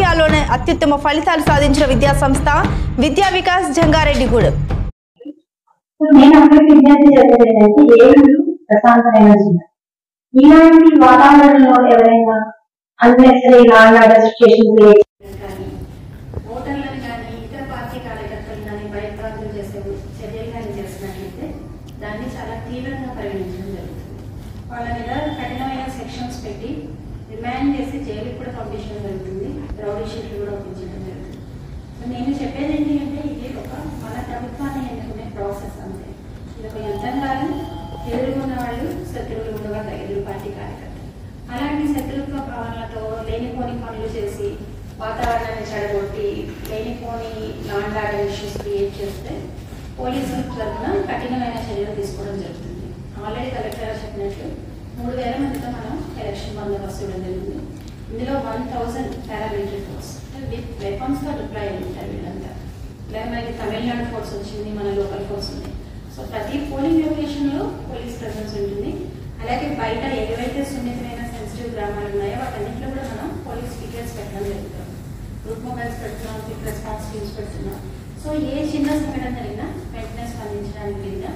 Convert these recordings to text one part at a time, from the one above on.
జిల్లాలోనే అత్యుత్తమ ఫలితాలు సాధించిన విద్యా సంస్థ విద్యా వికాస్ జంగారెడ్డిగూడెం. ఇలాంటి వాతావరణంలో ఎవరైనా అన్నెసరీ లాండ్ ఆర్డర్ సిచ్యుయేషన్స్ ఓటర్లను కానీ ఇతర పార్టీ కార్యకర్తలు కానీ భయప్రాంతం చేసే చర్యలు కానీ చేసినట్లయితే దాన్ని చాలా తీవ్రంగా పరిగణించడం జరుగుతుంది. వాళ్ళ మీద కఠినమైన సెక్షన్స్ పెట్టి రిమాండ్ చేసి జైలుకి కూడా పంపించడం జరుగుతుంది. రౌడీ షీట్లు కూడా పంపించడం జరుగుతుంది. సో నేను చెప్పేది ఏంటి అంటే ఇది ఒక మన ప్రభుత్వాన్ని ఎన్నుకునే ప్రాసెస్ అంతే. ఇది ఒక యుద్ధం కాదు. ఎదుర్కొన్న వాళ్ళు శత్రువులు ఉండగా ఎదురు పార్టీ కార్యకర్తలు అలాంటి శత్రుత్వ భావనలతో లేనిపోని పనులు చేసి వాతావరణాన్ని చెడగొట్టి లేనిపోని లాండ్ ఆర్డర్ ఇష్యూస్ క్రియేట్ చేస్తే పోలీసుల తరఫున కఠినమైన చర్యలు తీసుకోవడం జరుగుతుంది. ఆల్రెడీ కలెక్టర్ చెప్పినట్లు 3000 మందితో మనం ఎలక్షన్ బందోబస్తు ఇవ్వడం జరిగింది. ఇందులో 1000 పారామిలిటరీ ఫోర్స్ విత్ వెపన్స్తో డిప్లాయ్ ఉంటారు వీళ్ళంతా. ఇలా మనకి తమిళనాడు ఫోర్స్ వచ్చింది, మన లోకల్ ఫోర్స్ ఉంది. సో ప్రతి పోలింగ్ లొకేషన్లో పోలీస్ ప్రెజెన్స్ ఉంటుంది. అలాగే బయట ఏవైతే సున్నితమైన సెన్సిటివ్ గ్రామాలు ఉన్నాయో వాటన్నింటిలో కూడా మనం పోలీస్ పికెట్స్ పెట్టడం జరుగుతుంది. గ్రూప్ మొబైల్స్ పెడుతున్నాం, క్విక్ రెస్పాన్స్ టీమ్స్ పెడుతున్నాం. సో ఏ చిన్న సంఘటన జరిగినా వెంటనే స్పందించడానికి వీలుగా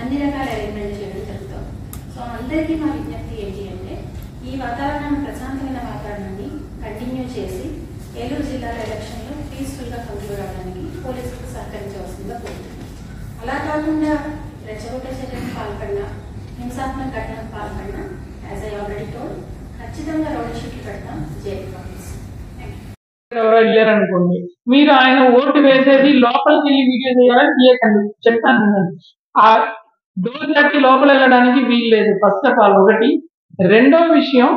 అన్ని రకాల అరేంజ్మెంట్ చేయడం జరుగుతుంది. సో అందరికీ మా విజ్ఞప్తి ఏంటి అంటే ఈ వాతావరణాన్ని ప్రశాంతమైన వాతావరణాన్ని కంటిన్యూ చేసి ఏలూరు జిల్లాలో ఎలక్షన్లో పీస్ఫుల్గా కంక్లూడ్ అవడానికి పోలీసులకు సహకరించవలసిందిగా కోరుతున్నాం. అలా కాకుండా రెచ్చగొట్టే చర్యలకు పాల్పడినా హింసాత్మక ఘటనకు పాల్పడినా యాజ్ ఐ ఆల్రెడీ టోల్డ్ ఖచ్చితంగా రౌడీ షీట్లు పెడతాం, జైలు పంపిస్తాం. ఎవరో వెళ్ళారనుకోండి, మీరు ఆయన ఓటు వేసేది లోపలికి వెళ్ళి వీడియో చేయాలని తీయకండి చెప్తాను. ఆ డోర్ దాటి లోపల వెళ్ళడానికి వీలు లేదు. ఫస్ట్ ఆఫ్ ఆల్ ఒకటి. రెండో విషయం,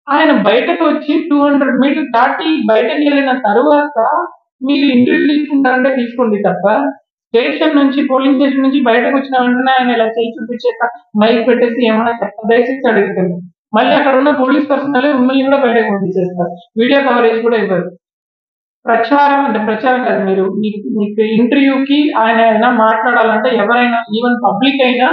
ఆయన బయటకు వచ్చి 200 మీటర్లు దాటి బయటకు వెళ్ళిన తర్వాత మీరు ఇంటర్వ్యూ తీసుకుంటారంటే తీసుకోండి తప్ప స్టేషన్ నుంచి పోలింగ్ స్టేషన్ నుంచి బయటకు వచ్చిన వెంటనే ఆయన ఇలా చేయి చూపించాక మైక్ పెట్టేసి ఏమైనా దయచేసి అడుగుతుంది. మళ్ళీ అక్కడ ఉన్న పోలీస్ పర్సనల్ మిమ్మల్ని కూడా బయటకు పంపించేస్తారు. వీడియో కవరేజ్ కూడా ఇవ్వరు. ప్రచారం అంటే ప్రచారం కాదు. మీరు మీకు ఇంటర్వ్యూకి ఆయన అయినా మాట్లాడాలంటే ఎవరైనా ఈవెన్ పబ్లిక్ అయినా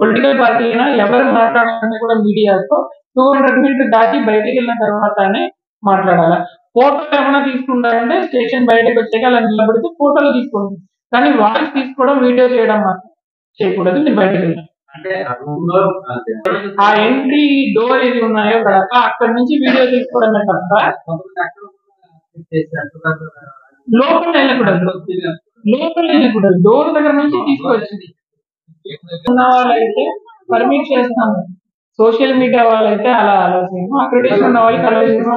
పొలిటికల్ పార్టీ అయినా ఎవరు మాట్లాడాలంటే కూడా మీడియాతో 200 మీటర్లు దాటి బయటకు వెళ్ళిన తర్వాతనే మాట్లాడాలి. ఫోటోలు ఏమైనా తీసుకుంటారంటే స్టేషన్ బయటకు వచ్చాక అలా నిలబడితే ఫోటోలు తీసుకోండి, కానీ వాయిస్ తీసుకోవడం వీడియో చేయడం మాత్రం చేయకూడదు. మీరు బయటకు వెళ్ళాలి. ఆ ఎంట్రీ డోర్ ఏది ఉన్నాయో అక్కడి నుంచి వీడియో తీసుకోవడమే తప్ప లోపల వెళ్ళకూడదు. డోర్ దగ్గర నుంచి తీసుకొచ్చింది ఉన్న వాళ్ళైతే పర్మిట్ చేస్తాము. సోషల్ మీడియా వాళ్ళైతే అలా ఆలోచన అక్రెడిటేషన్ ఉన్న వాళ్ళకి ఆలోచన